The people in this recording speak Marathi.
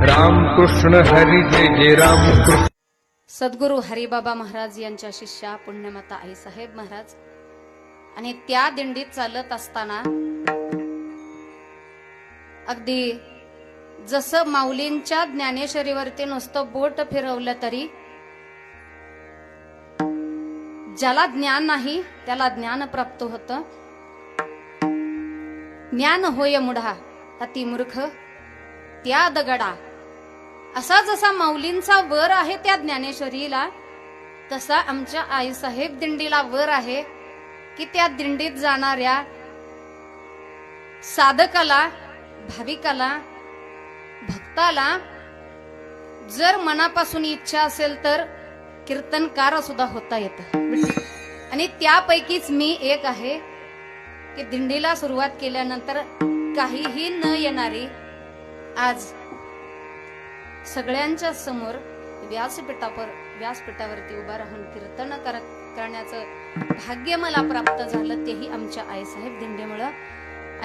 रामकृष्ण हरी जय जय रामकृष्ण. सद्गुरू हरिबाबा महाराज यांच्या शिष्या पुण्यमाता आईसाहेब महाराज आणि त्या दिंडीत चालत असताना अगदी जसं माऊलींच्या ज्ञानेश्वरीवरती नुसतं बोट फिरवलं तरी ज्याला ज्ञान नाही त्याला ज्ञान प्राप्त होतं. ज्ञान होय मुढा अति मूर्ख त्या दगडा. असा जसा माऊलींचा वर आहे त्या ज्ञानेश्वरीला तसा आमच्या आईसाहेब दिंडीला वर आहे की त्या दिंडीत जाणाऱ्या साधकाला, भाविकाला, भक्ताला जर मनापासून इच्छा असेल तर कीर्तनकार सुद्धा होता येतं. आणि त्यापैकीच मी एक आहे की दिंडीला सुरुवात केल्यानंतर काहीही न येणारी आज सगळ्यांच्या समोर व्यासपीठावरती उभा राहून कीर्तन करण्याचं भाग्य मला प्राप्त झालं, तेही आमच्या आईसाहेब दिंडीमुळं.